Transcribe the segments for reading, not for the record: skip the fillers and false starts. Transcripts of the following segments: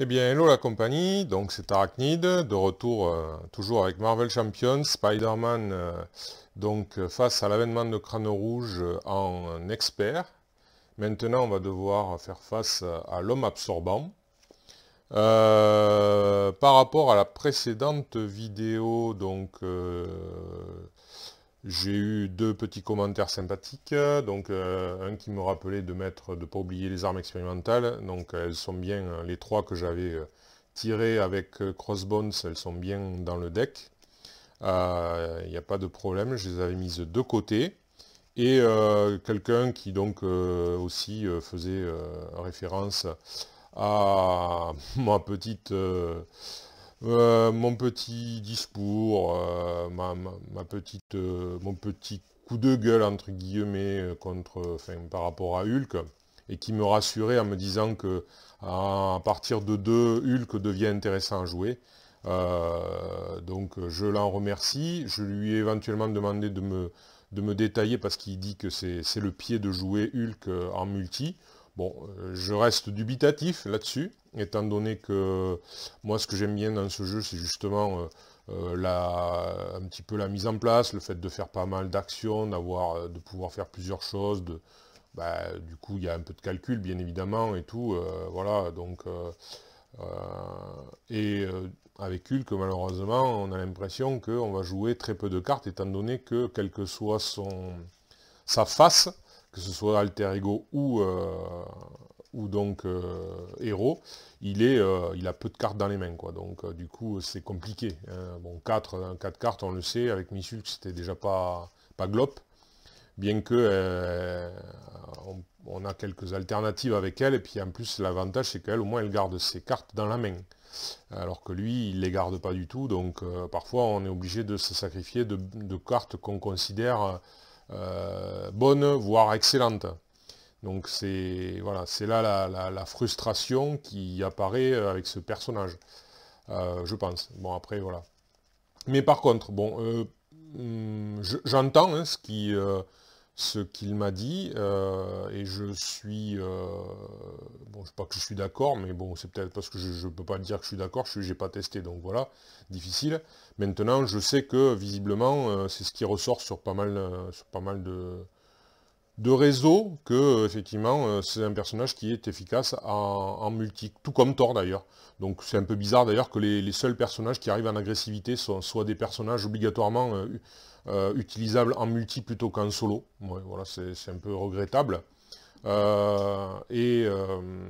Eh bien, hello la compagnie, donc c'est Arachnid, de retour toujours avec Marvel Champions, Spider-Man, face à l'avènement de Crâne Rouge en expert. Maintenant, on va devoir faire face à l'homme absorbant. Par rapport à la précédente vidéo, j'ai eu deux petits commentaires sympathiques, un qui me rappelait de ne pas oublier les armes expérimentales, donc elles sont bien, les trois que j'avais tirées avec Crossbones, elles sont bien dans le deck, il n'y a pas de problème, je les avais mises de côté, et quelqu'un qui aussi faisait référence à mon petit discours, mon petit coup de gueule entre guillemets par rapport à Hulk, et qui me rassurait en me disant que à partir de 2, Hulk devient intéressant à jouer. Je l'en remercie. Je lui ai éventuellement demandé de me détailler parce qu'il dit que c'est le pied de jouer Hulk en multi. Bon, je reste dubitatif là-dessus, étant donné que moi ce que j'aime bien dans ce jeu, c'est justement un petit peu la mise en place, le fait de faire pas mal d'actions, de pouvoir faire plusieurs choses, du coup il y a un peu de calcul bien évidemment et tout, voilà, et avec Hulk malheureusement on a l'impression qu'on va jouer très peu de cartes étant donné que quelle que soit sa face, que ce soit alter ego ou héros, il a peu de cartes dans les mains, quoi. Donc du coup c'est compliqué, hein. Bon, 4 cartes, on le sait, avec Miss Hulk c'était déjà pas glop, bien que on a quelques alternatives avec elle, et puis en plus l'avantage c'est qu'elle au moins elle garde ses cartes dans la main. Alors que lui, il ne les garde pas du tout, donc parfois on est obligé de se sacrifier de cartes qu'on considère bonnes, voire excellentes. Donc c'est voilà, c'est là la frustration qui apparaît avec ce personnage, je pense. Bon après voilà. Mais par contre, j'entends hein, ce qu'il m'a dit, et je suis bon, je sais pas que je suis d'accord, mais bon, c'est peut-être parce que je ne peux pas dire que je suis d'accord, j'ai pas testé, donc voilà, difficile. Maintenant, je sais que visiblement, c'est ce qui ressort sur pas mal de réseaux, que effectivement, c'est un personnage qui est efficace en multi, tout comme Thor d'ailleurs. Donc c'est un peu bizarre d'ailleurs que les seuls personnages qui arrivent en agressivité soient des personnages obligatoirement utilisables en multi plutôt qu'en solo. Ouais, voilà, c'est un peu regrettable. Euh, et euh,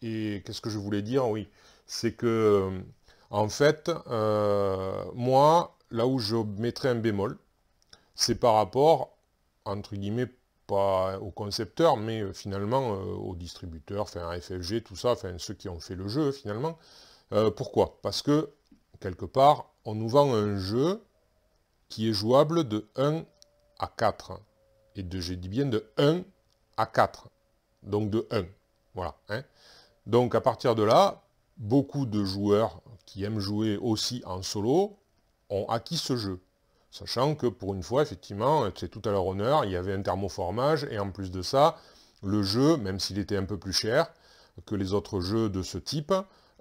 et qu'est-ce que je voulais dire? Oui, c'est que, en fait, moi, là où je mettrais un bémol, c'est par rapport, entre guillemets, pas au concepteur, mais finalement aux distributeurs, enfin à FFG, tout ça, enfin ceux qui ont fait le jeu finalement. Pourquoi? Parce que, quelque part, on nous vend un jeu qui est jouable de 1 à 4. Je dis bien de 1 à 4. Donc de 1. Voilà, hein. Donc à partir de là, beaucoup de joueurs qui aiment jouer aussi en solo ont acquis ce jeu. Sachant que pour une fois, effectivement, c'est tout à leur honneur, il y avait un thermoformage, et en plus de ça, le jeu, même s'il était un peu plus cher que les autres jeux de ce type,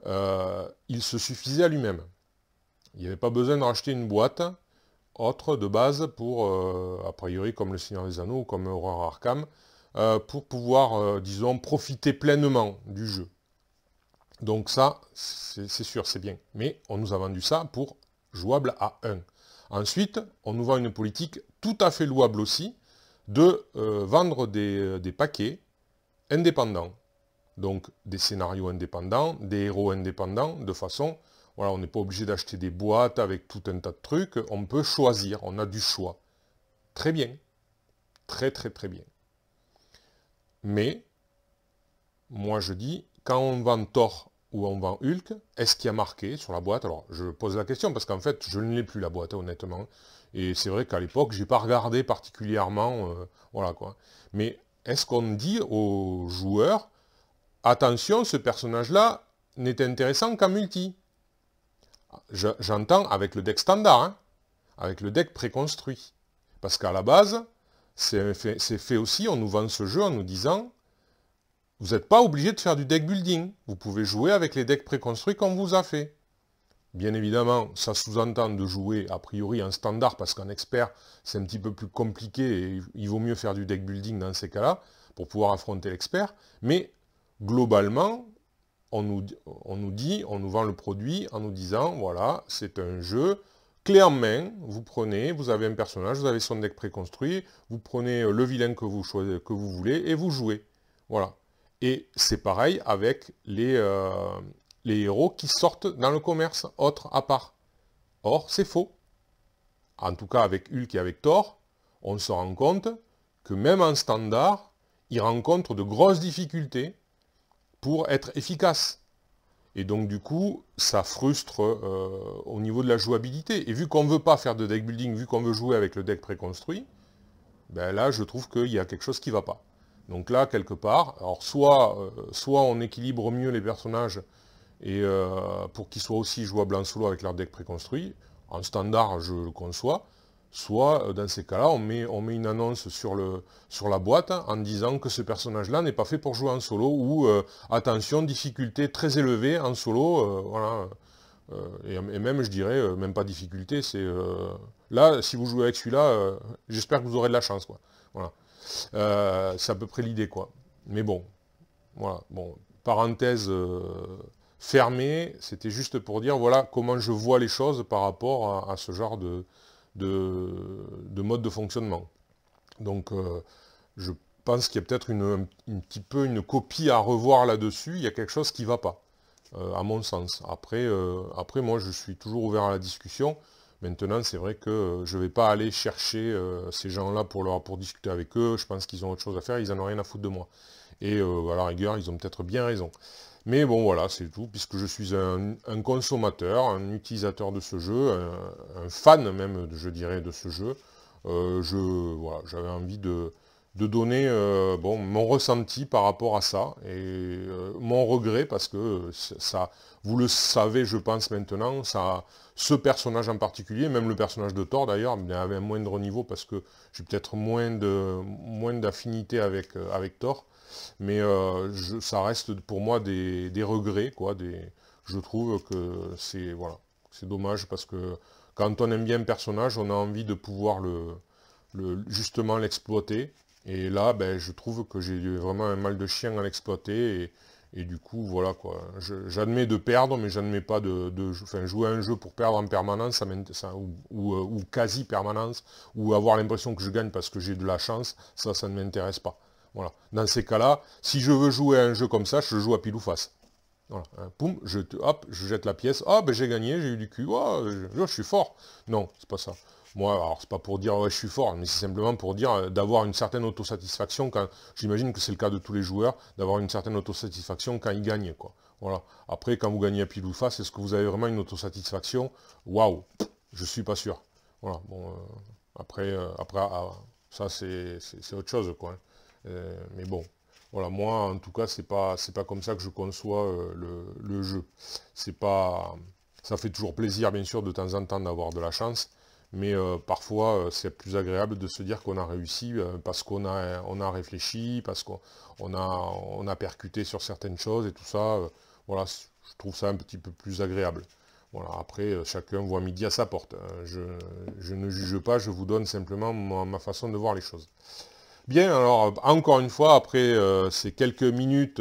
il se suffisait à lui-même. Il n'y avait pas besoin de racheter une boîte autre de base pour, a priori comme le Seigneur des Anneaux ou comme Horror Arkham, pour pouvoir, disons, profiter pleinement du jeu. Donc ça, c'est sûr, c'est bien. Mais on nous a vendu ça pour jouable à 1. Ensuite, on nous vend une politique tout à fait louable aussi de vendre des paquets indépendants. Donc des scénarios indépendants, des héros indépendants, de façon, voilà, on n'est pas obligé d'acheter des boîtes avec tout un tas de trucs, on peut choisir, on a du choix. Très bien, très très très bien. Mais, moi je dis, quand on vend Thor ou on vend Hulk, est-ce qu'il y a marqué sur la boîte? Alors, je pose la question parce qu'en fait, je ne l'ai plus la boîte, honnêtement. Et c'est vrai qu'à l'époque, j'ai pas regardé particulièrement, voilà quoi. Mais est-ce qu'on dit aux joueurs, attention, ce personnage-là n'est intéressant qu'en multi? J'entends avec le deck standard, hein, avec le deck préconstruit. Parce qu'à la base, c'est fait aussi, on nous vend ce jeu en nous disant, vous n'êtes pas obligé de faire du deck building. Vous pouvez jouer avec les decks préconstruits qu'on vous a fait. Bien évidemment, ça sous-entend de jouer a priori en standard, parce qu'en expert, c'est un petit peu plus compliqué et il vaut mieux faire du deck building dans ces cas-là, pour pouvoir affronter l'expert. Mais globalement, on nous vend le produit en nous disant, voilà, c'est un jeu clé en main, vous prenez, vous avez un personnage, vous avez son deck préconstruit, vous prenez le vilain que vous voulez et vous jouez. Voilà. Et c'est pareil avec les héros qui sortent dans le commerce, autres à part. Or, c'est faux. En tout cas, avec Hulk et avec Thor, on se rend compte que même en standard, ils rencontrent de grosses difficultés pour être efficaces. Et donc, du coup, ça frustre au niveau de la jouabilité. Et vu qu'on ne veut pas faire de deck building, vu qu'on veut jouer avec le deck préconstruit, ben là, je trouve qu'il y a quelque chose qui ne va pas. Donc là, quelque part, alors soit on équilibre mieux les personnages et pour qu'ils soient aussi jouables en solo avec leur deck préconstruit, en standard je le conçois, soit dans ces cas-là on met une annonce sur la boîte en disant que ce personnage-là n'est pas fait pour jouer en solo, ou attention, difficulté très élevée en solo, voilà. Et même je dirais, même pas difficulté, c'est là, si vous jouez avec celui-là, j'espère que vous aurez de la chance, quoi. Voilà. C'est à peu près l'idée, quoi. Mais bon, voilà, bon, parenthèse fermée, c'était juste pour dire, voilà, comment je vois les choses par rapport à ce genre de mode de fonctionnement. Donc, je pense qu'il y a peut-être un petit peu une copie à revoir là-dessus, il y a quelque chose qui ne va pas, à mon sens. Après, moi, je suis toujours ouvert à la discussion. Maintenant, c'est vrai que je ne vais pas aller chercher ces gens-là pour discuter avec eux. Je pense qu'ils ont autre chose à faire, ils n'en ont rien à foutre de moi. Et à la rigueur, ils ont peut-être bien raison. Mais bon, voilà, c'est tout, puisque je suis un consommateur, un utilisateur de ce jeu, un fan même, je dirais, de ce jeu. Voilà, j'avais envie de donner mon ressenti par rapport à ça, et mon regret, parce que ça, vous le savez, je pense maintenant, ça, ce personnage en particulier, même le personnage de Thor d'ailleurs, il avait un moindre niveau, parce que j'ai peut-être moins d'affinité avec Thor, mais ça reste pour moi des regrets, quoi. Je trouve que c'est voilà, c'est dommage, parce que quand on aime bien un personnage, on a envie de pouvoir justement l'exploiter. Et là, ben, je trouve que j'ai vraiment un mal de chien à l'exploiter. Et du coup, voilà, quoi. J'admets de perdre, mais j'admets pas enfin, jouer à un jeu pour perdre en permanence, ou quasi-permanence, ou avoir l'impression que je gagne parce que j'ai de la chance, ça ne m'intéresse pas. Voilà. Dans ces cas-là, si je veux jouer à un jeu comme ça, je joue à pile ou face. Voilà. Poum, hop, je jette la pièce. Ah, ben j'ai gagné, j'ai eu du cul. Oh, je suis fort. Non, c'est pas ça. Moi, alors c'est pas pour dire ouais, je suis fort, mais c'est simplement pour dire d'avoir une certaine autosatisfaction quand. J'imagine que c'est le cas de tous les joueurs, d'avoir une certaine autosatisfaction quand ils gagnent, quoi. Voilà. Après, quand vous gagnez à pile ou face, est-ce que vous avez vraiment une autosatisfaction? Waouh, je suis pas sûr. Voilà. Bon, après, ça c'est autre chose, quoi. Mais bon. Voilà, moi, en tout cas, c'est pas comme ça que je conçois le jeu. C'est pas, ça fait toujours plaisir, bien sûr, de temps en temps d'avoir de la chance, mais parfois, c'est plus agréable de se dire qu'on a réussi parce qu'on a réfléchi, parce qu'on a percuté sur certaines choses et tout ça. Voilà, je trouve ça un petit peu plus agréable. Voilà, après, chacun voit midi à sa porte, hein. Je ne juge pas, je vous donne simplement ma façon de voir les choses. Bien, alors encore une fois, après ces quelques minutes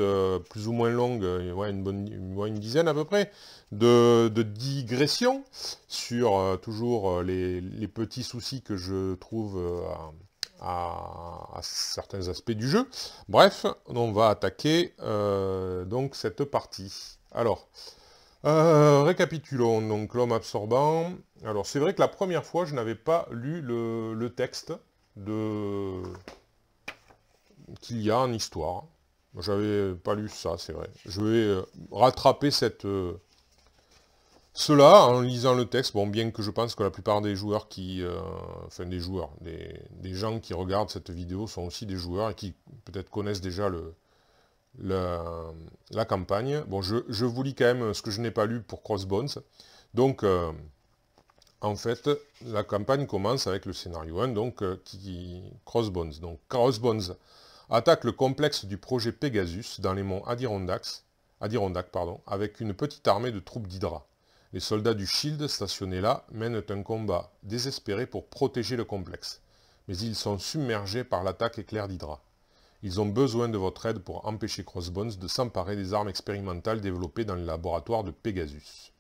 plus ou moins longues, ouais, une dizaine à peu près, de digression sur toujours les petits soucis que je trouve à certains aspects du jeu. Bref, on va attaquer donc cette partie. Alors, récapitulons, donc l'homme absorbant. Alors c'est vrai que la première fois, je n'avais pas lu le texte qu'il y a en histoire. J'avais pas lu ça, c'est vrai. Je vais rattraper cela en lisant le texte. Bon, bien que je pense que la plupart des joueurs enfin des joueurs, des gens qui regardent cette vidéo sont aussi des joueurs et qui peut-être connaissent déjà la campagne. Bon, je vous lis quand même ce que je n'ai pas lu pour Crossbones. Donc, en fait, la campagne commence avec le scénario 1, donc Crossbones. Donc, Crossbones attaque le complexe du projet Pegasus dans les monts Adirondack, avec une petite armée de troupes d'Hydra. Les soldats du Shield stationnés là mènent un combat désespéré pour protéger le complexe. Mais ils sont submergés par l'attaque éclair d'Hydra. Ils ont besoin de votre aide pour empêcher Crossbones de s'emparer des armes expérimentales développées dans le laboratoire de Pegasus.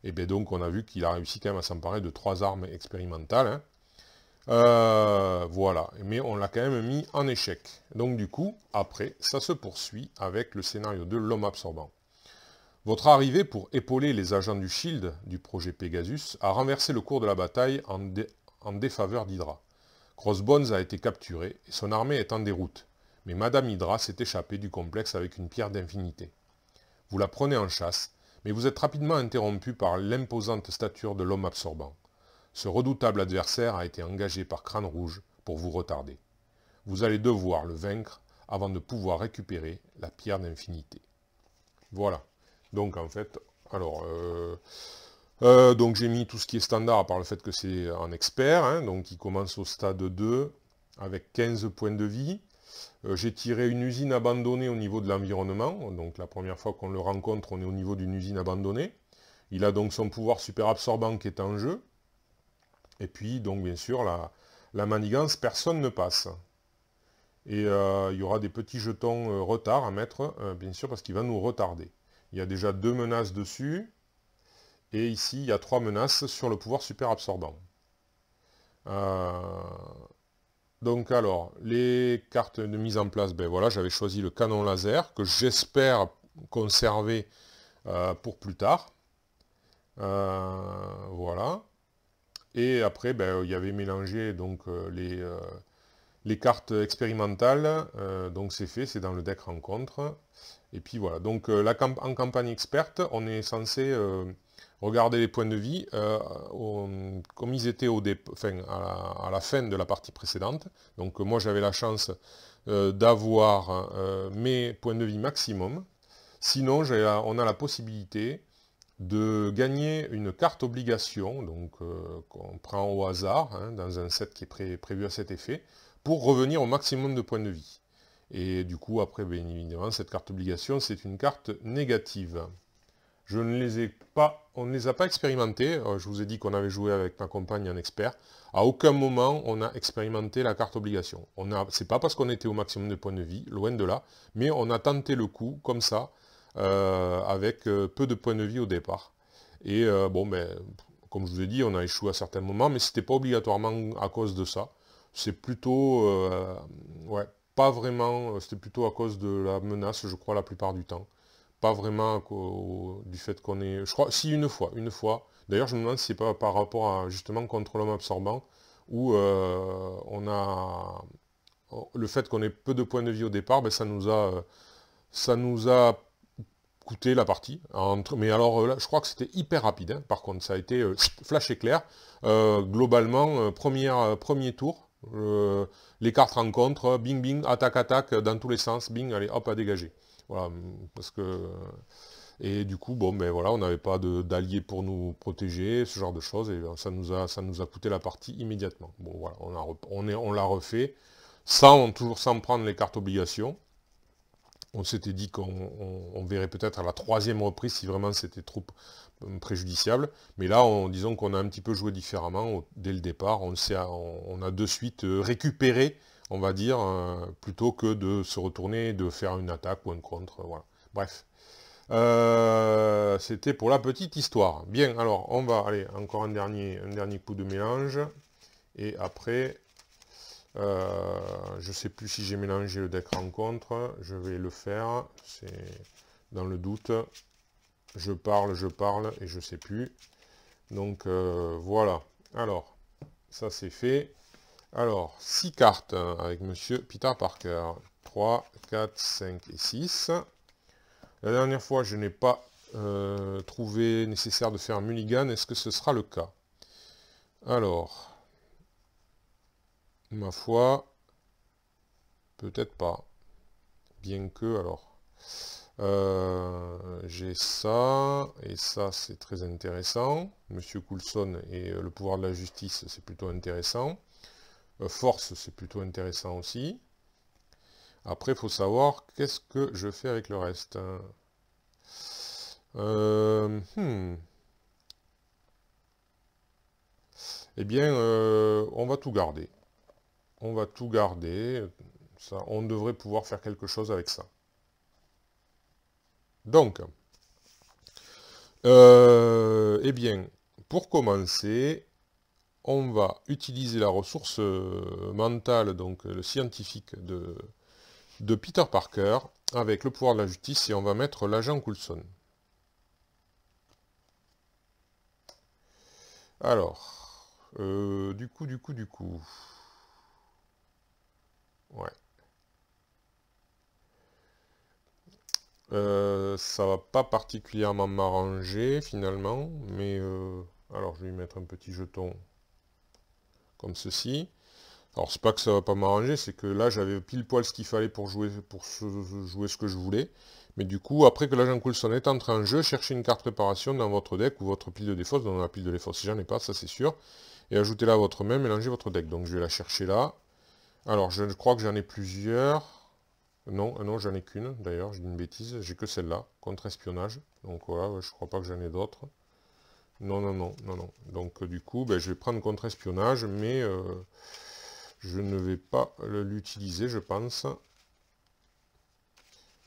Et bien donc on a vu qu'il a réussi quand même à s'emparer de 3 armes expérimentales. Hein. Voilà, mais on l'a quand même mis en échec. Donc du coup, après, ça se poursuit avec le scénario de l'homme absorbant. Votre arrivée pour épauler les agents du Shield du projet Pegasus a renversé le cours de la bataille en défaveur d'Hydra. Crossbones a été capturé et son armée est en déroute, mais Madame Hydra s'est échappée du complexe avec une pierre d'infinité. Vous la prenez en chasse, mais vous êtes rapidement interrompu par l'imposante stature de l'homme absorbant. Ce redoutable adversaire a été engagé par Crâne Rouge pour vous retarder. Vous allez devoir le vaincre avant de pouvoir récupérer la pierre d'infinité. Voilà. Donc en fait, alors, donc j'ai mis tout ce qui est standard à part le fait que c'est en expert, hein, donc il commence au stade 2 avec 15 points de vie. J'ai tiré une usine abandonnée au niveau de l'environnement, donc la première fois qu'on le rencontre, on est au niveau d'une usine abandonnée. Il a donc son pouvoir super absorbant qui est en jeu. Et puis, donc bien sûr, la manigance, personne ne passe. Et il y aura des petits jetons retard à mettre, bien sûr, parce qu'il va nous retarder. Il y a déjà 2 menaces dessus. Et ici, il y a 3 menaces sur le pouvoir super absorbant. Donc alors, les cartes de mise en place, ben voilà, j'avais choisi le canon laser, que j'espère conserver pour plus tard. Voilà. Et après, ben, il y avait mélangé donc, les cartes expérimentales. Donc c'est fait, c'est dans le deck rencontre. Et puis voilà. Donc en campagne experte, on est censé regarder les points de vie comme ils étaient à la fin de la partie précédente. Donc moi j'avais la chance d'avoir mes points de vie maximum. Sinon, on a la possibilité de gagner une carte obligation, donc qu'on prend au hasard, hein, dans un set qui est prévu à cet effet, pour revenir au maximum de points de vie. Et du coup, après, bien évidemment, cette carte obligation, c'est une carte négative. Je ne les ai pas, on ne les a pas expérimentées. Je vous ai dit qu'on avait joué avec ma compagne en expert. À aucun moment, on a expérimenté la carte obligation. C'est pas parce qu'on était au maximum de points de vie, loin de là, mais on a tenté le coup, comme ça, avec peu de points de vie au départ. Et bon, ben, comme je vous ai dit, on a échoué à certains moments, mais c'était pas obligatoirement à cause de ça. C'est plutôt, ouais, pas vraiment, c'était plutôt à cause de la menace, je crois, la plupart du temps. Pas vraiment du fait qu'on est... Je crois, si, une fois. D'ailleurs, je me demande si c'est pas par rapport à, justement, contre l'homme absorbant, où on a... Le fait qu'on ait peu de points de vie au départ, ben, ça nous a coûté la partie. Mais alors là, je crois que c'était hyper rapide. Hein. Par contre, ça a été flash éclair. Globalement, premier tour, les cartes rencontres, bing bing, attaque attaque dans tous les sens, bing, allez hop à dégager. Voilà, parce que et du coup, bon, ben voilà, on n'avait pas d'alliés pour nous protéger, ce genre de choses, et ça nous a coûté la partie immédiatement. Bon, voilà, on l'a refait, toujours sans prendre les cartes obligations. On s'était dit qu'on verrait peut-être à la 3e reprise si vraiment c'était trop préjudiciable. Mais là, disons qu'on a un petit peu joué différemment dès le départ. On a de suite récupéré, on va dire, plutôt que de se retourner, de faire une attaque ou un contre. Voilà. Bref. C'était pour la petite histoire. Bien, alors on va aller encore un dernier coup de mélange. Et après... je ne sais plus si j'ai mélangé le deck rencontre, je vais le faire, c'est dans le doute, je parle et je ne sais plus. Donc voilà, alors, ça c'est fait. Alors, 6 cartes avec Monsieur Peter Parker, 3, 4, 5 et 6. La dernière fois, je n'ai pas trouvé nécessaire de faire un mulligan, est-ce que ce sera le cas? Alors... Ma foi, peut-être pas. Bien que, alors, j'ai ça, et ça c'est très intéressant. Monsieur Coulson et le pouvoir de la justice, c'est plutôt intéressant. Force, c'est plutôt intéressant aussi. Après, il faut savoir qu'est-ce que je fais avec le reste. Euh, hmm. Eh bien, on va tout garder. On va tout garder. Ça, on devrait pouvoir faire quelque chose avec ça. Donc, eh bien, pour commencer, on va utiliser la ressource mentale, donc le scientifique de Peter Parker, avec le pouvoir de la justice, et on va mettre l'agent Coulson. Alors, du coup. Ouais. Ça va pas particulièrement m'arranger finalement, mais alors je vais lui mettre un petit jeton comme ceci. Alors c'est pas que ça va pas m'arranger, c'est que là j'avais pile poil ce qu'il fallait pour jouer jouer ce que je voulais. Mais du coup, après que l'agent Coulson est entré en jeu, cherchez une carte préparation dans votre deck ou votre pile de défausse, dans la pile de défausse si j'en ai pas, ça c'est sûr. Et ajoutez-la à votre main, mélangez votre deck. Donc je vais la chercher là. Alors je crois que j'en ai plusieurs. Non, non, j'en ai qu'une, d'ailleurs, j'ai une bêtise, j'ai que celle-là, contre-espionnage. Donc voilà, ouais, je crois pas que j'en ai d'autres. Non, non, non, non, non. Donc du coup, ben, je vais prendre contre-espionnage, mais je ne vais pas l'utiliser, je pense.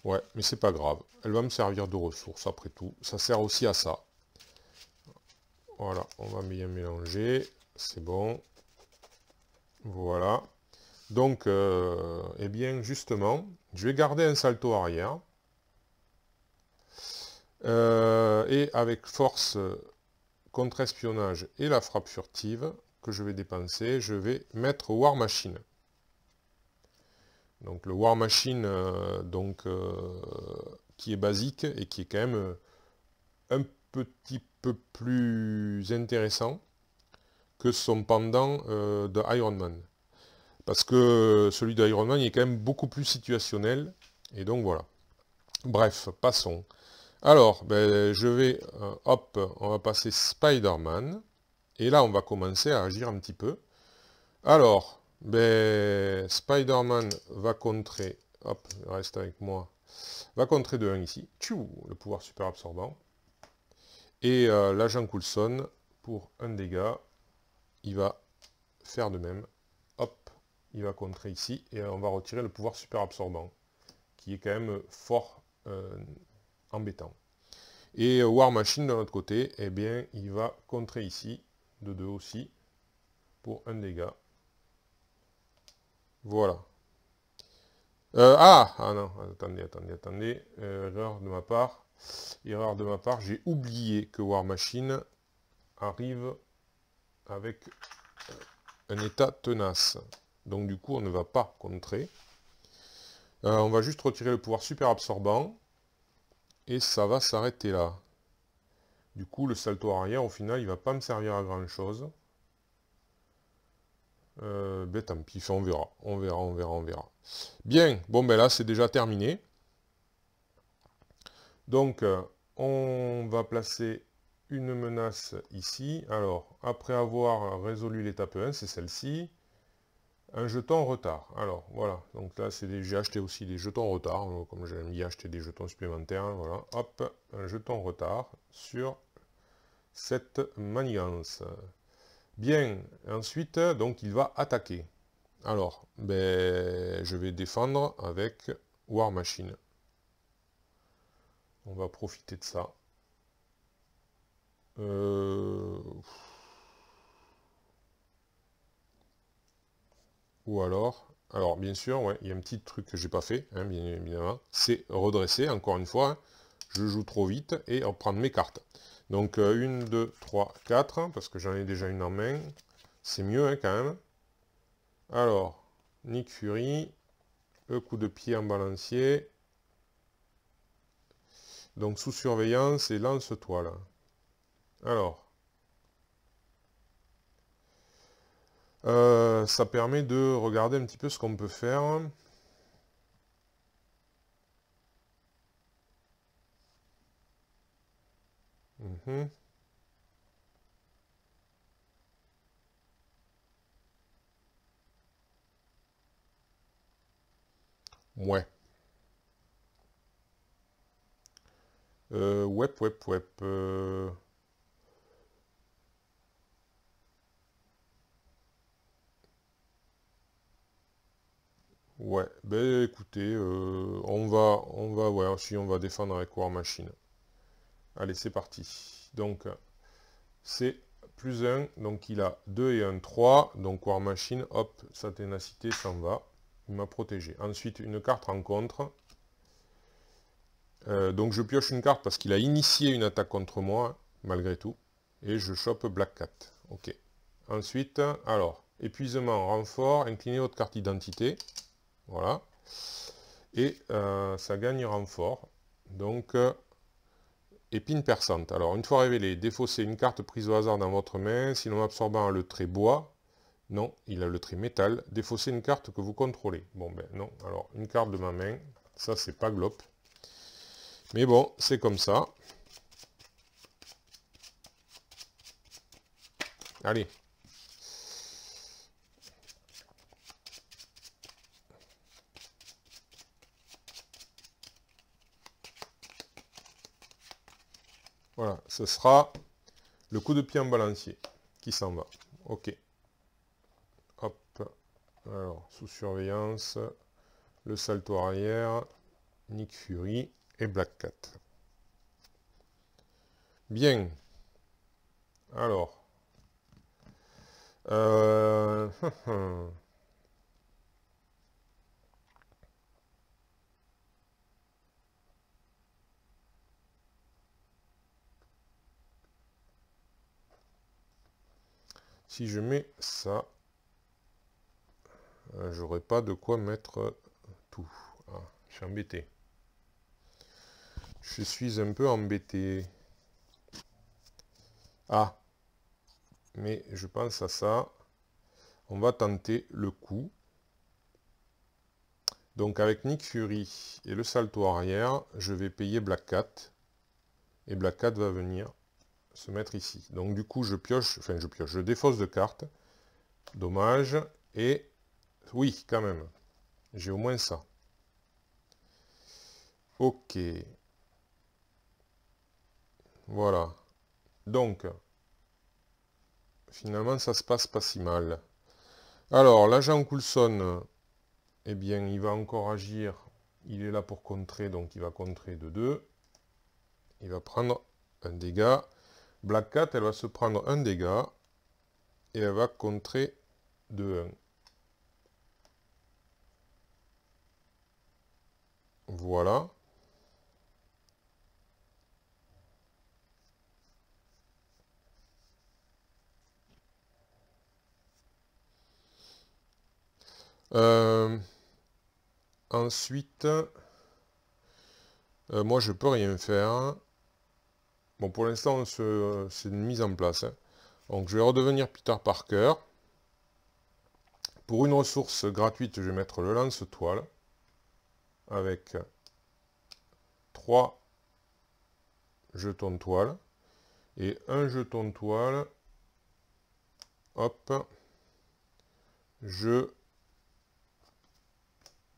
Ouais, mais c'est pas grave. Elle va me servir de ressource, après tout. Ça sert aussi à ça. Voilà, on va bien mélanger. C'est bon. Voilà. Donc, eh bien, justement, je vais garder un salto arrière. Et avec force contre-espionnage et la frappe furtive que je vais dépenser, je vais mettre War Machine. Donc le War Machine, qui est basique et qui est quand même un petit peu plus intéressant que son pendant de Iron Man. Parce que celui de Iron Man il est quand même beaucoup plus situationnel. Et donc voilà. Bref, passons. Alors, ben, je vais, hop, on va passer Spider-Man. Et là, on va commencer à agir un petit peu. Alors, ben, Spider-Man va contrer, hop, reste avec moi, va contrer de 1 ici. Tchou, le pouvoir super absorbant. Et l'agent Coulson, pour un dégât, il va faire de même. Hop, il va contrer ici. Et on va retirer le pouvoir super absorbant, qui est quand même fort embêtant. Et War Machine, de l'autre côté, eh bien, il va contrer ici, de 2 aussi, pour un dégât. Voilà. Ah non, attendez. Erreur de ma part. Erreur de ma part, j'ai oublié que War Machine arrive avec un état tenace. Donc du coup, on ne va pas contrer. On va juste retirer le pouvoir super absorbant. Et ça va s'arrêter là. Du coup, le salto arrière, au final, il va pas me servir à grand chose. Ben tant pis, on verra. On verra. Bien, bon ben là, c'est déjà terminé. Donc, on va placer une menace ici. Alors, après avoir résolu l'étape 1, c'est celle-ci. Un jeton retard. Alors, voilà. Donc là, j'ai acheté aussi des jetons retard. Comme j'aime bien acheter des jetons supplémentaires. Voilà. Hop, un jeton retard sur cette manigance. Bien. Ensuite, donc, il va attaquer. Alors, ben, je vais défendre avec War Machine. On va profiter de ça. Ou alors bien sûr, ouais, il y a un petit truc que j'ai pas fait, hein, bien évidemment, c'est redresser, encore une fois, hein, je joue trop vite, et reprendre mes cartes. Donc 1, 2, 3, 4, parce que j'en ai déjà une en main, c'est mieux hein, quand même. Alors, Nick Fury, le coup de pied en balancier, donc sous surveillance et lance-toile. Alors, ça permet de regarder un petit peu ce qu'on peut faire. Mhm. Ouais. Web. Ouais, ben écoutez, ouais, si on va défendre avec War Machine. Allez, c'est parti. Donc, c'est plus 1, donc il a 2 et un 3, donc War Machine, hop, sa ténacité s'en va. Il m'a protégé. Ensuite, une carte rencontre. Donc je pioche une carte parce qu'il a initié une attaque contre moi, malgré tout. Et je chope Black Cat. Ok. Ensuite, alors, épuisement, renfort, incliner votre carte d'identité. Voilà. Et ça gagne renfort. Donc, épine perçante. Alors, une fois révélé, défaussez une carte prise au hasard dans votre main. Si l'on absorbant a le trait bois, non, il a le trait métal. Défaussez une carte que vous contrôlez. Bon, ben non. Alors, une carte de ma main, ça, c'est pas glop. Mais bon, c'est comme ça. Allez. Voilà, ce sera le coup de pied en balancier qui s'en va. Ok. Hop. Alors, sous surveillance, le salto arrière, Nick Fury et Black Cat. Bien. Alors. Si je mets ça, j'aurai pas de quoi mettre tout. Ah, je suis embêté. Je suis un peu embêté. Ah, mais je pense à ça. On va tenter le coup. Donc avec Nick Fury et le salto arrière, je vais payer Black Cat. Et Black Cat va venir se mettre ici. Donc du coup, je pioche, je défausse de cartes. Dommage. Et oui, quand même. J'ai au moins ça. Ok. Voilà. Donc, finalement, ça se passe pas si mal. Alors, l'agent Coulson, eh bien, il va encore agir. Il est là pour contrer, donc il va contrer de 2. Il va prendre un dégât. Black Cat, elle va se prendre un dégât. Et elle va contrer de 1. Voilà. Ensuite, moi je peux rien faire. Bon, pour l'instant, c'est une mise en place. Hein. Donc je vais redevenir Peter Parker. Pour une ressource gratuite, je vais mettre le lance-toile. Avec 3 jetons toile. Et un jeton toile. Hop.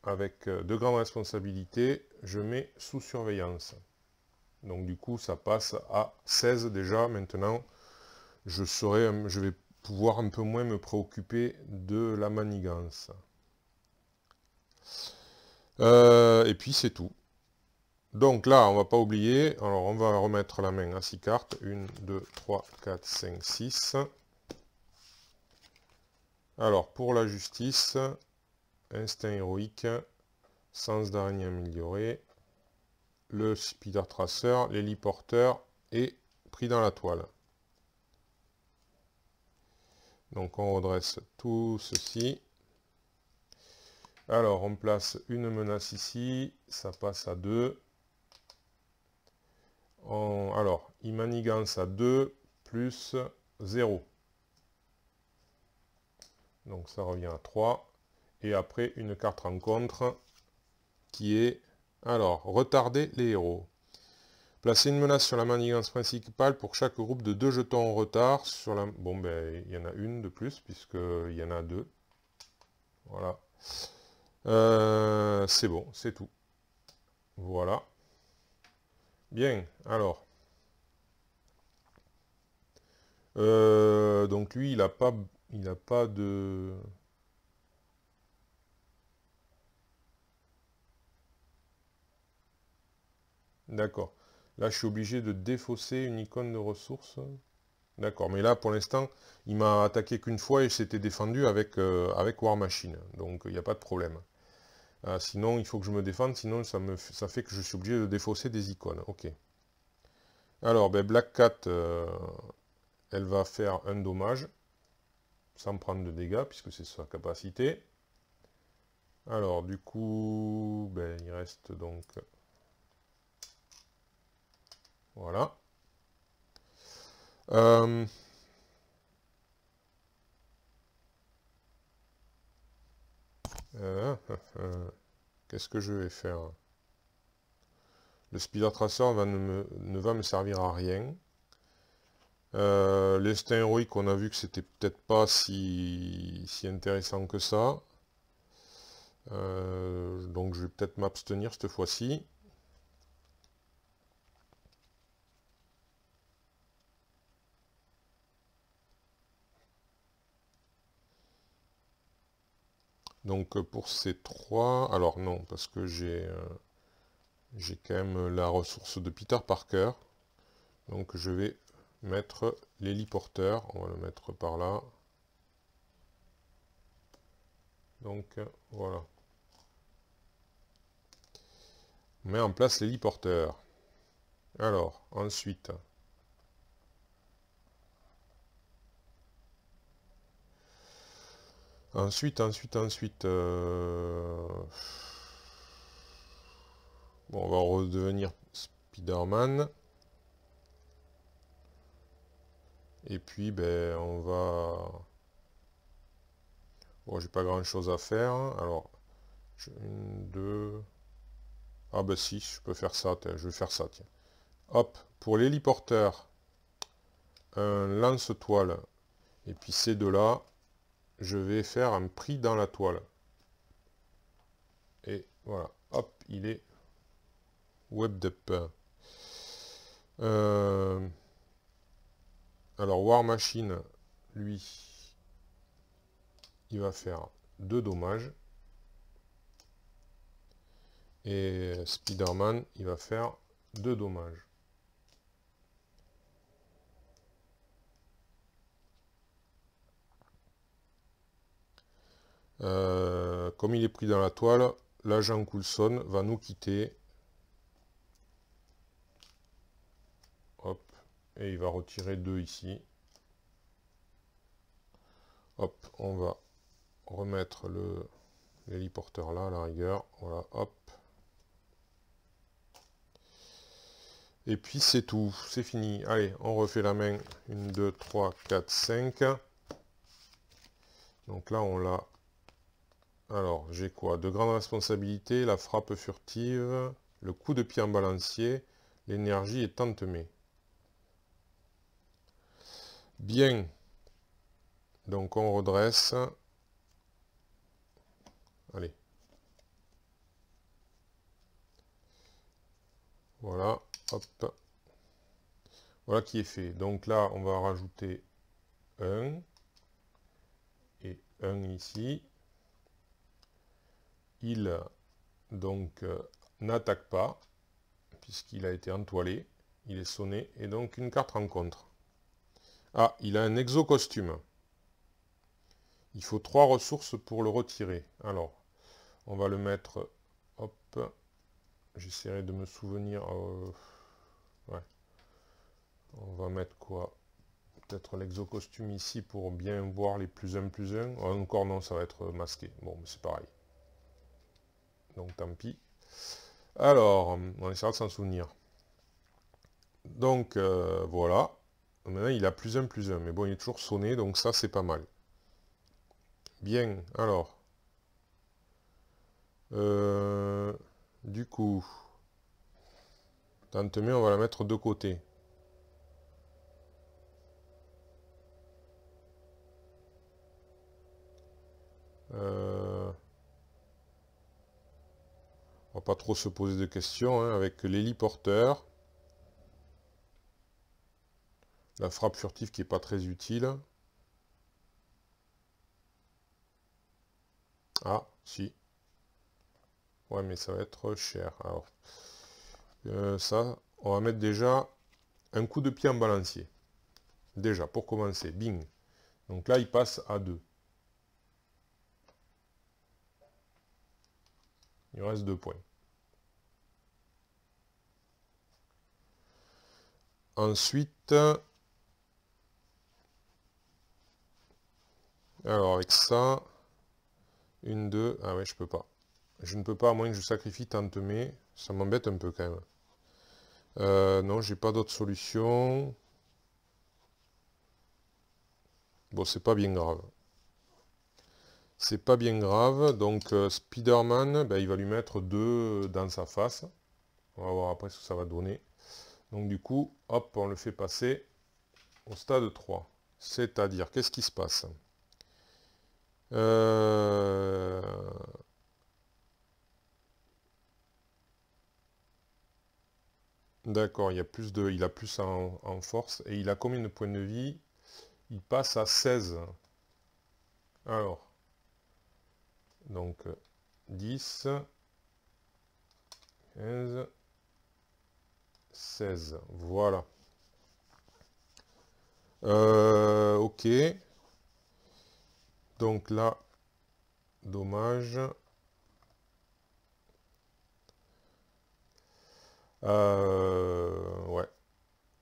Avec de grandes responsabilités, je mets sous surveillance. Donc du coup, ça passe à 16 déjà. Maintenant, je vais pouvoir un peu moins me préoccuper de la manigance. Et puis c'est tout. Donc là, on va pas oublier, alors on va remettre la main à 6 cartes. 1, 2, 3, 4, 5, 6. Alors, pour la justice, instinct héroïque, sens d'araignée amélioré, le speeder tracer, l'héliporteur et pris dans la toile. Donc on redresse tout ceci. Alors on place une menace ici, ça passe à 2. Alors, il manigance à 2 plus 0. Donc ça revient à 3. Et après une carte rencontre qui est, alors, retarder les héros. Placer une menace sur la manigance principale pour chaque groupe de 2 jetons en retard. Sur la... Bon, ben, il y en a une de plus, puisqu'il y en a 2. Voilà. C'est bon, c'est tout. Voilà. Bien, alors. Donc lui, il a pas de... D'accord. Là, je suis obligé de défausser une icône de ressources. D'accord, mais là, pour l'instant, il m'a attaqué qu'une fois et s'était défendu avec War Machine. Donc, il n'y a pas de problème. Sinon, il faut que je me défende, sinon ça fait que je suis obligé de défausser des icônes. Ok. Alors, ben, Black Cat, elle va faire un dommage, sans prendre de dégâts, puisque c'est sa capacité. Alors, du coup, ben, il reste donc... Voilà. Euh, euh, Qu'est-ce que je vais faire? Le Speeder Tracer ne va me servir à rien. L'instinct héroïque, on a vu que c'était peut-être pas si intéressant que ça. Donc je vais peut-être m'abstenir cette fois-ci. Donc pour ces trois... Alors non, parce que j'ai quand même la ressource de Peter Parker. Donc je vais mettre l'héliporteur. On va le mettre par là. Donc voilà. On met en place l'héliporteur. Alors, ensuite... Ensuite... Bon, on va redevenir Spider-Man. Et puis, ben, on va... Bon, j'ai pas grand-chose à faire. Alors, une, deux... Ah bah si, je peux faire ça, je vais faire ça, tiens. Hop, pour l'héliporteur, un lance-toile. Et puis ces deux-là, je vais faire un prix dans la toile. Et voilà, hop, il est web up. Alors War Machine, lui, il va faire 2 dommages. Et Spider-Man, il va faire 2 dommages. Comme il est pris dans la toile, l'agent Coulson va nous quitter. Hop, et il va retirer 2 ici. Hop, on va remettre l'héliporteur là à la rigueur. Voilà, hop. Et puis c'est tout, c'est fini. Allez, on refait la main. 1, 2, 3, 4, 5. Donc là, on l'a. Alors, j'ai quoi? De grandes responsabilités, la frappe furtive, le coup de pied en balancier, l'énergie est entamée. Bien. Donc on redresse. Allez. Voilà. Hop. Voilà qui est fait. Donc là, on va rajouter 1 et 1 ici. Il donc n'attaque pas puisqu'il a été entoilé. Il est sonné et donc une carte rencontre. Ah, il a un exo-costume. Il faut 3 ressources pour le retirer. Alors, on va le mettre... Hop. J'essaierai de me souvenir... ouais. On va mettre quoi? Peut-être l'exo-costume ici pour bien voir les plus 1 plus 1. Oh, encore non, ça va être masqué. Bon, c'est pareil. Donc tant pis. Alors, on essaiera de s'en souvenir. Donc voilà. Maintenant il a plus 1 plus 1. Mais bon, il est toujours sonné, donc ça c'est pas mal. Bien, alors. Du coup, Tantemé, on va la mettre de côté. On va pas trop se poser de questions, hein, avec l'héliporteur. La frappe furtive qui est pas très utile. Ah, si. Ouais, mais ça va être cher. Alors, ça, on va mettre déjà un coup de pied en balancier. Déjà, pour commencer. Bing. Donc là, il passe à 2. Il reste 2 points. Ensuite, alors avec ça, 1, 2, ah ouais, je peux pas. Je ne peux pas, à moins que je sacrifie Tantemé. Ça m'embête un peu quand même. Non, j'ai pas d'autre solution. Bon, c'est pas bien grave. C'est pas bien grave. Donc, Spider-Man, ben, il va lui mettre 2 dans sa face. On va voir après ce que ça va donner. Donc, du coup, hop, on le fait passer au stade 3. C'est-à-dire, qu'est-ce qui se passe? D'accord, il a plus en force. Et il a combien de points de vie? Il passe à 16. Alors, donc 10, 15, 16. Voilà. Ok. Donc là, dommage. Ouais.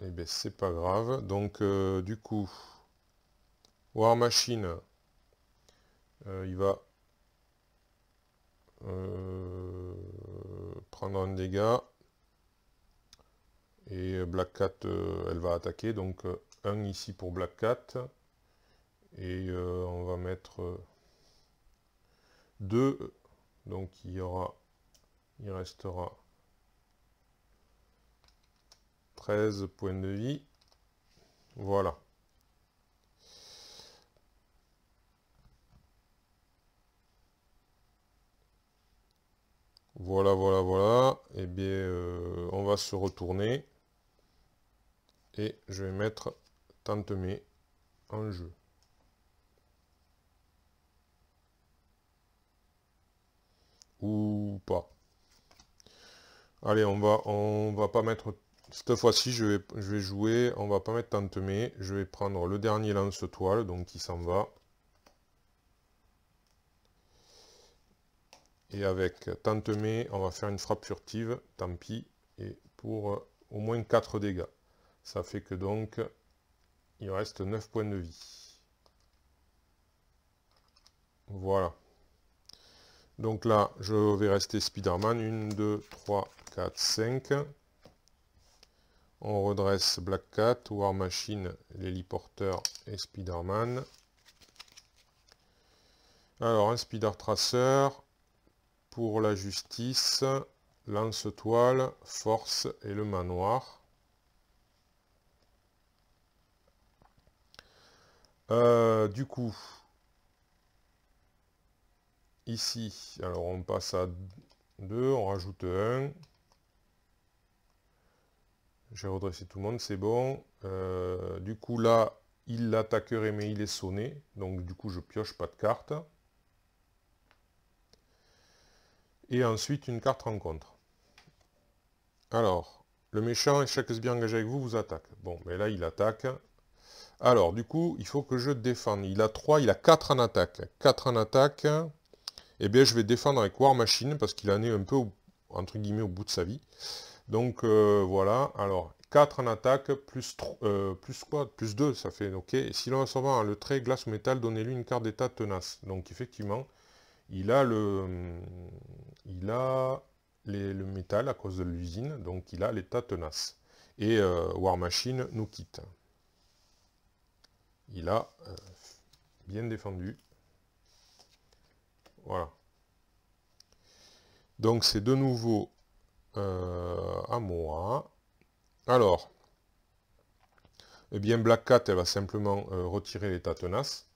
Eh bien, c'est pas grave. Donc, du coup, War Machine, il va prendre un dégât. Et Black Cat, elle va attaquer. Donc, 1 ici pour Black Cat. Et on va mettre 2. Donc, il restera 13 points de vie. Voilà. Voilà, voilà, voilà. Eh bien, on va se retourner. Et je vais mettre Tantemé en jeu. Ou pas. Allez, on va pas mettre... Cette fois-ci, je vais jouer, on va pas mettre Tantemé. Je vais prendre le dernier lance-toile, donc qui s'en va. Et avec Tantemé, on va faire une frappe furtive, tant pis, et pour au moins 4 dégâts. Ça fait que donc, il reste 9 points de vie. Voilà. Donc là, je vais rester Spider-Man. 1, 2, 3, 4, 5. On redresse Black Cat, War Machine, l'héliporteur et Spider-Man. Alors, un Spider Tracer. Pour la justice, lance-toile, force et le manoir. Du coup, ici, alors on passe à 2, on rajoute 1. J'ai redressé tout le monde, c'est bon. Du coup là, il l'attaquerait mais il est sonné. Donc du coup je pioche pas de carte. Et ensuite une carte rencontre. Alors, le méchant, chaque sbire engagé avec vous, vous attaque. Bon, mais là il attaque. Alors, du coup, il faut que je défende. Il a 3, il a 4 en attaque. 4 en attaque. Eh bien, je vais défendre avec War Machine, parce qu'il en est un peu, entre guillemets, au bout de sa vie. Donc, voilà. Alors, 4 en attaque, plus quoi? Plus 2, ça fait, ok. Et si l'on recevant le trait glace ou métal, donnez-lui une carte d'état tenace. Donc, effectivement, il a le métal à cause de l'usine, donc il a l'état tenace. Et War Machine nous quitte. Il a bien défendu. Voilà. Donc c'est de nouveau à moi. Alors, eh bien Black Cat, elle va simplement retirer l'état tenace.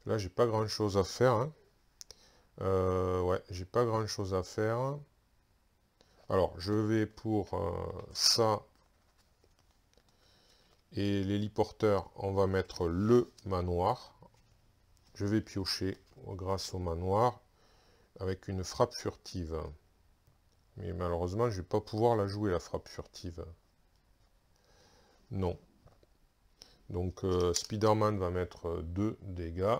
Là, j'ai pas grand chose à faire, hein. Ouais, j'ai pas grand chose à faire. Alors, je vais pour ça et l'héliporteur, on va mettre le manoir. Je vais piocher grâce au manoir avec une frappe furtive. Mais malheureusement, je vais pas pouvoir la jouer, la frappe furtive. Non. Donc, Spider-Man va mettre 2 dégâts.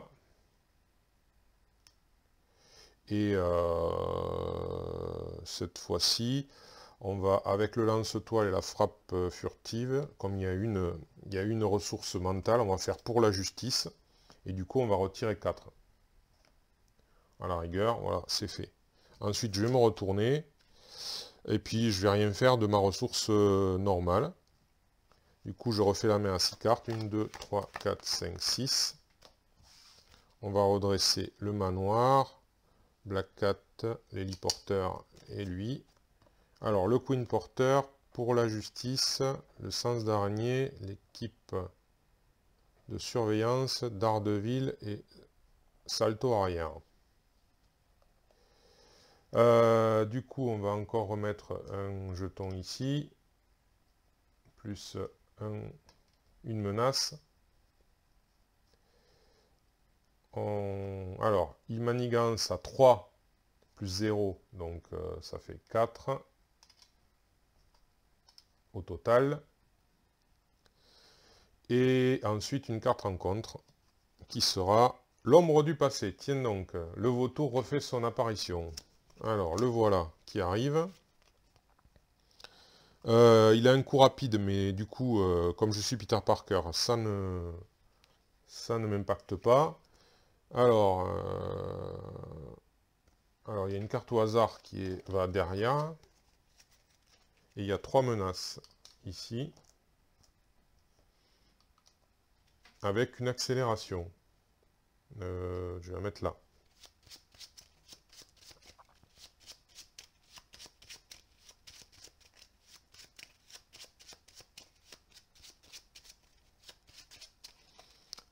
Et cette fois-ci, on va, avec le lance-toile et la frappe furtive, comme il y a une ressource mentale, on va faire pour la justice. Et du coup, on va retirer 4. À la rigueur, voilà, c'est fait. Ensuite, je vais me retourner. Et puis, je vais rien faire de ma ressource normale. Du coup, je refais la main à 6 cartes. 1, 2, 3, 4, 5, 6. On va redresser le manoir. Black Cat, l'héliporteur et lui. Alors, le Queen Porter, pour la justice, le sens d'araignée, l'équipe de surveillance, Daredevil et salto arrière. Du coup, on va encore remettre un jeton ici, plus une menace. Alors, il manigance à 3 plus 0, donc ça fait 4 au total. Et ensuite, une carte rencontre qui sera l'ombre du passé. Tiens donc, le vautour refait son apparition. Alors, le voilà qui arrive. Il a un coup rapide, mais du coup, comme je suis Peter Parker, ça ne m'impacte pas. Alors, il y a une carte au hasard qui va derrière. Et il y a 3 menaces ici. Avec une accélération. Je vais la mettre là.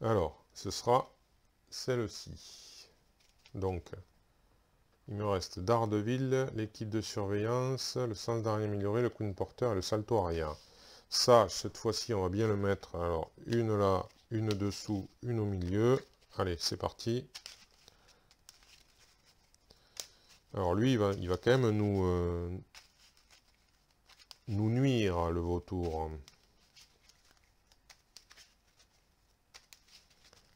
Alors, ce sera celle-ci. Donc, il me reste Daredevil, l'équipe de surveillance, le sens d'araignée amélioré, le Queen Porter et le salto arrière. Ça, cette fois-ci, on va bien le mettre. Alors, une là, une dessous, une au milieu. Allez, c'est parti. Alors lui, il va quand même nous nuire, le vautour.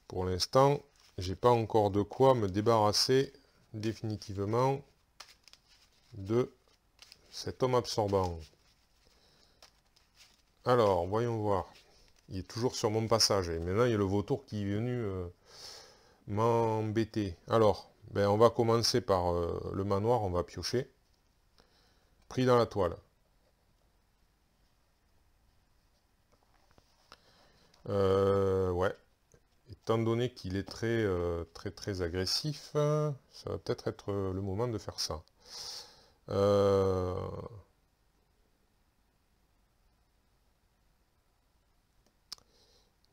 Pour l'instant, j'ai pas encore de quoi me débarrasser définitivement de cet homme absorbant. Alors, voyons voir. Il est toujours sur mon passage. Et maintenant, il y a le vautour qui est venu m'embêter. Alors, ben, on va commencer par le manoir. On va piocher. Pris dans la toile. Ouais. Étant donné qu'il est très agressif, ça va peut-être être le moment de faire ça.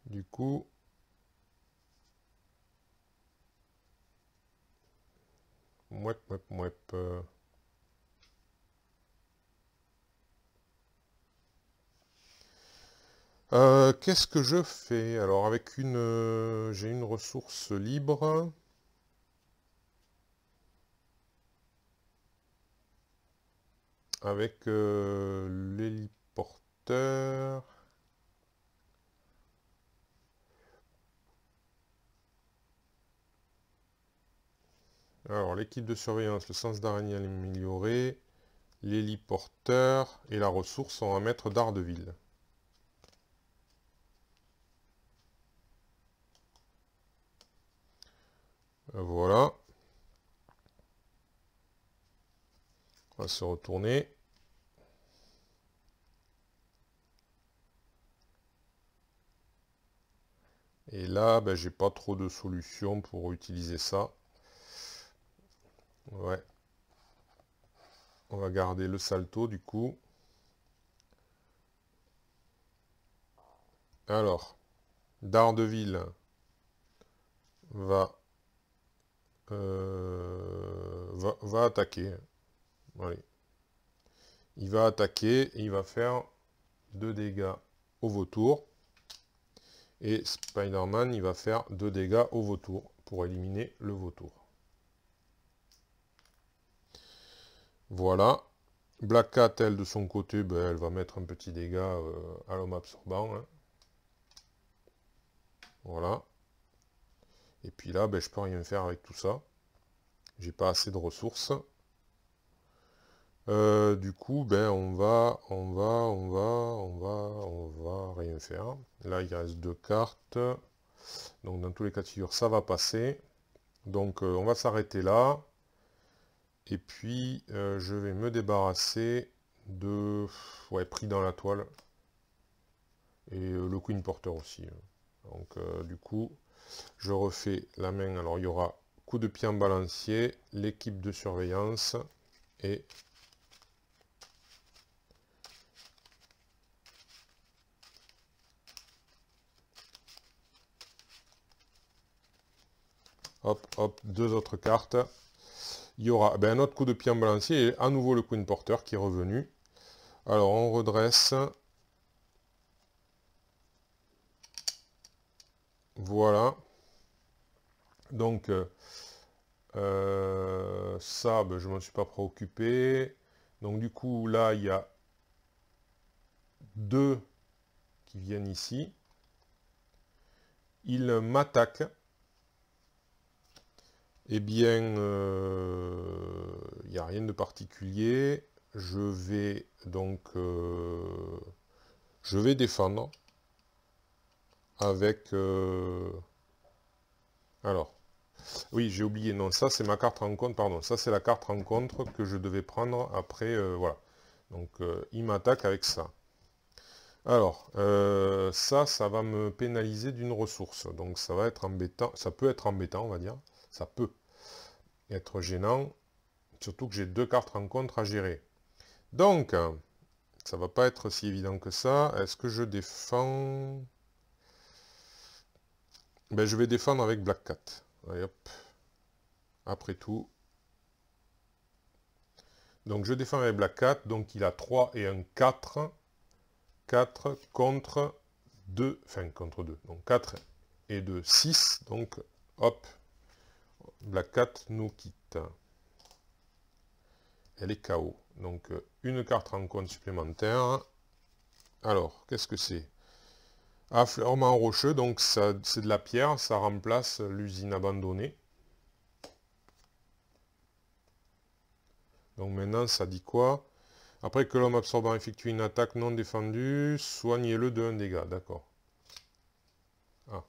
Du coup, mouep. Qu'est-ce que je fais? Alors, avec j'ai une ressource libre. Avec l'héliporteur. Alors, l'équipe de surveillance, le sens d'araignée amélioré, l'héliporteur et la ressource, on va mettre Daredevil. Voilà. On va se retourner. Et là, ben, j'ai pas trop de solutions pour utiliser ça. Ouais. On va garder le salto du coup. Alors, Daredevil va attaquer. Allez. Il va attaquer et il va faire 2 dégâts au vautour. Et Spider-Man, il va faire 2 dégâts au vautour pour éliminer le vautour. Voilà. Black Cat, elle, de son côté, ben, elle va mettre un petit dégât à l'homme absorbant. Hein. Voilà. Et puis là, ben, je peux rien faire avec tout ça. J'ai pas assez de ressources. Du coup, ben, on va rien faire. Là, il reste 2 cartes. Donc, dans tous les cas de figure, ça va passer. Donc, on va s'arrêter là. Et puis, je vais me débarrasser de... Ouais, pris dans la toile. Et le Queen Porter aussi. Donc, du coup, je refais la main. Alors, il y aura coup de pied en balancier, l'équipe de surveillance et... Hop, hop, 2 autres cartes. Il y aura ben, un autre coup de pied en balancier et à nouveau le Queen Porter qui est revenu. Alors, on redresse. Voilà. Donc, ça, ben, je ne m'en suis pas préoccupé. Donc, du coup, là, il y a 2 qui viennent ici. Ils m'attaquent. Eh bien, il n'y a rien de particulier. Je vais donc je vais défendre avec... alors, oui, j'ai oublié, non, ça c'est ma carte rencontre, pardon, ça c'est la carte rencontre que je devais prendre après, voilà. Donc, il m'attaque avec ça. Alors, ça va me pénaliser d'une ressource, donc ça va être embêtant, ça peut être embêtant, on va dire, ça peut être gênant, surtout que j'ai 2 cartes rencontre à gérer. Donc, ça va pas être si évident que ça. Est-ce que je défends? Ben, je vais défendre avec Black Cat. Allez, hop. Après tout. Donc, je défends avec Black Cat. Donc, il a 3 et un 4. 4 contre 2. Enfin, contre 2. Donc, 4 et 2, 6. Donc, hop. Black Cat nous quitte. Elle est KO. Donc, une carte rencontre supplémentaire. Alors, qu'est-ce que c'est? Affleurement rocheux, donc c'est de la pierre, ça remplace l'usine abandonnée. Donc maintenant, ça dit quoi? Après que l'homme absorbant effectue une attaque non défendue, soignez-le de 1 dégât, d'accord. Ah.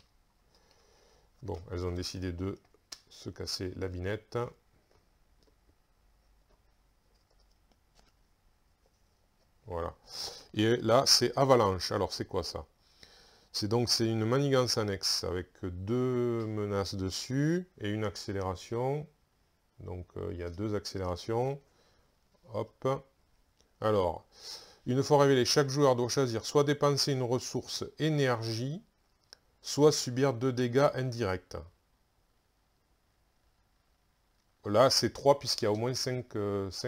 Bon, elles ont décidé de se casser la binette. Voilà. Et là, c'est avalanche. Alors, c'est quoi ça? C'est une manigance annexe avec 2 menaces dessus et une accélération. Donc il y a 2 accélérations. Hop. Alors, une fois révélé, chaque joueur doit choisir soit dépenser une ressource énergie, soit subir 2 dégâts indirects. Là, c'est 3 puisqu'il y a au moins 5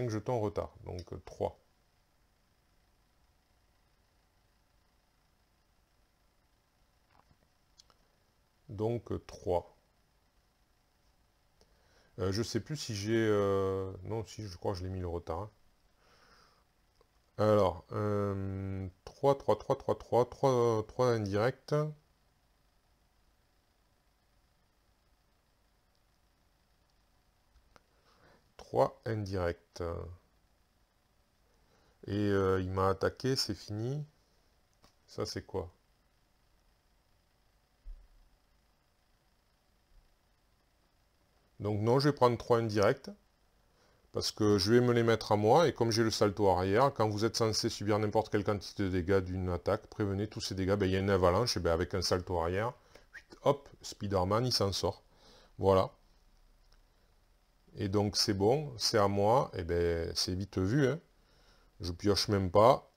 jetons retard. Donc 3. Donc 3. Je sais plus si j'ai... non, si, je crois que je l'ai mis le retard. Hein. Alors, 3, 3, 3, 3, 3, 3, 3 indirects. Indirect. Et il m'a attaqué, c'est fini. Ça, c'est quoi? Donc non, je vais prendre 3 indirects. Parce que je vais me les mettre à moi, et comme j'ai le salto arrière, quand vous êtes censé subir n'importe quelle quantité de dégâts d'une attaque, prévenez tous ces dégâts, ben, il y a une avalanche, et ben, avec un salto arrière, hop, Spider-Man, il s'en sort. Voilà. Et donc c'est bon, c'est à moi, et ben c'est vite vu, hein. Je pioche même pas.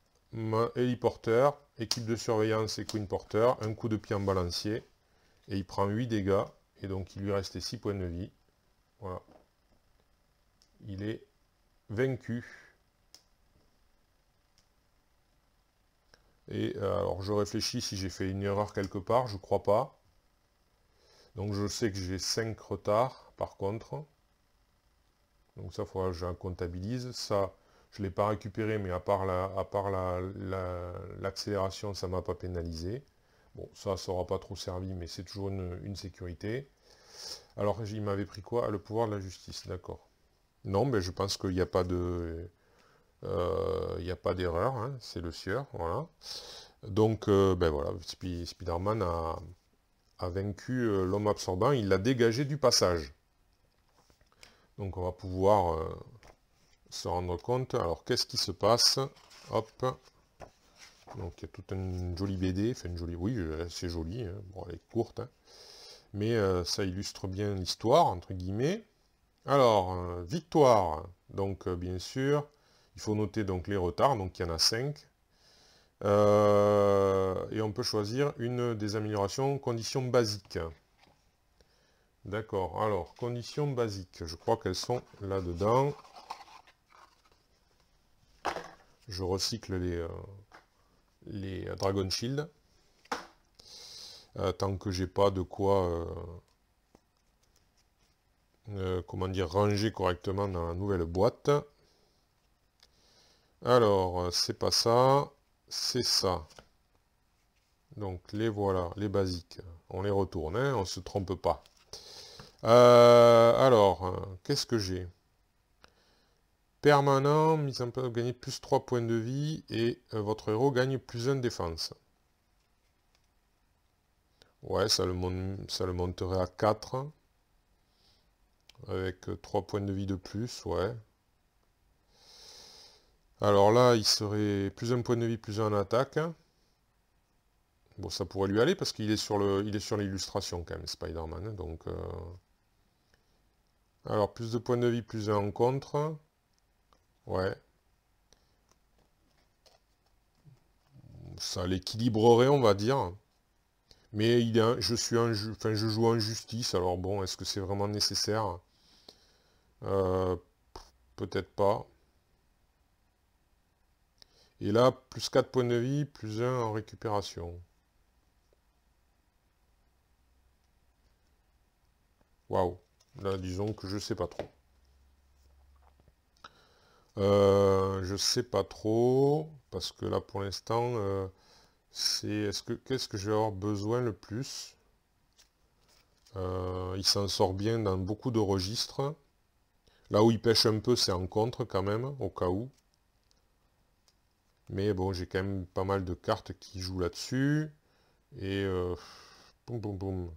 Héliporteur, équipe de surveillance et Queen Porter, un coup de pied en balancier, et il prend 8 dégâts, Et donc il lui restait 6 points de vie. Voilà. Il est vaincu. Et alors je réfléchis si j'ai fait une erreur quelque part, je crois pas. Donc je sais que j'ai 5 retards par contre. Donc ça, il faudra que je comptabilise. Ça, je ne l'ai pas récupéré, mais à part l'accélération, ça ne m'a pas pénalisé. Bon, ça n'aura pas trop servi, mais c'est toujours une sécurité. Alors, il m'avait pris quoi? Le pouvoir de la justice, d'accord. Non, mais je pense qu'il n'y a pas de... il n'y a pas d'erreur, hein, c'est le sieur, voilà. Donc, ben voilà, Spider-Man a vaincu l'homme absorbant, il l'a dégagé du passage. Donc on va pouvoir se rendre compte. Alors qu'est-ce qui se passe? Hop. Donc il y a toute une jolie BD, enfin une jolie, oui, c'est joli, hein. Bon, elle est courte, hein. Mais ça illustre bien l'histoire, entre guillemets. Alors, victoire, donc bien sûr, il faut noter donc les retards, donc il y en a 5. Et on peut choisir une des améliorations, conditions basiques. D'accord, alors, conditions basiques, je crois qu'elles sont là-dedans. Je recycle les Dragon Shield. Tant que j'ai pas de quoi comment dire, ranger correctement dans la nouvelle boîte. Alors, c'est pas ça, c'est ça. Donc les voilà, les basiques. On les retourne, hein, on se trompe pas. Alors, qu'est-ce que j'ai? Permanent, mise en place, gagner plus 3 points de vie et votre héros gagne plus 1 défense. Ouais, ça le monterait à 4. Avec 3 points de vie de plus, ouais. Alors là, il serait plus 1 point de vie, plus 1 en attaque. Bon, ça pourrait lui aller parce qu'il est sur l'illustration quand même, Spider-Man. Hein, donc, alors, plus de points de vie, plus 1 en contre. Ouais. Ça l'équilibrerait, on va dire. Mais je joue en justice, alors bon, est-ce que c'est vraiment nécessaire? Peut-être pas. Et là, plus 4 points de vie, plus 1 en récupération. Waouh. Là, disons que je sais pas trop. Je sais pas trop, parce que là, pour l'instant, qu'est-ce que je vais avoir besoin le plus? Il s'en sort bien dans beaucoup de registres. Là où il pêche un peu, c'est en contre quand même, au cas où. Mais bon, j'ai quand même pas mal de cartes qui jouent là-dessus. Et boum boum boum.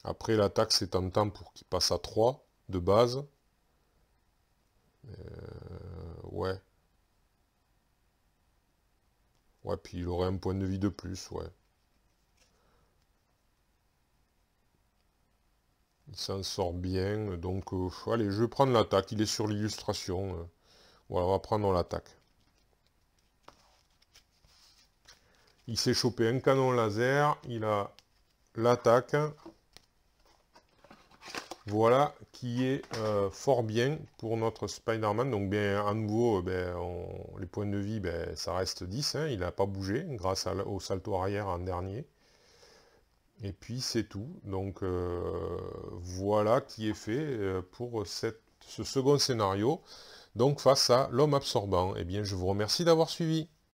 Après, l'attaque, c'est tentant pour qu'il passe à 3 de base. Ouais. Ouais, puis il aurait un point de vie de plus, ouais. Il s'en sort bien, donc allez, je vais prendre l'attaque, il est sur l'illustration. Voilà, on va prendre l'attaque. Il s'est chopé un canon laser, il a l'attaque. Voilà, qui est fort bien pour notre Spider-Man. Donc bien à nouveau, les points de vie, ça reste 10, hein, il n'a pas bougé grâce au salto arrière en dernier. Et puis c'est tout. Donc voilà qui est fait pour ce second scénario. Donc face à l'homme absorbant. Eh bien je vous remercie d'avoir suivi.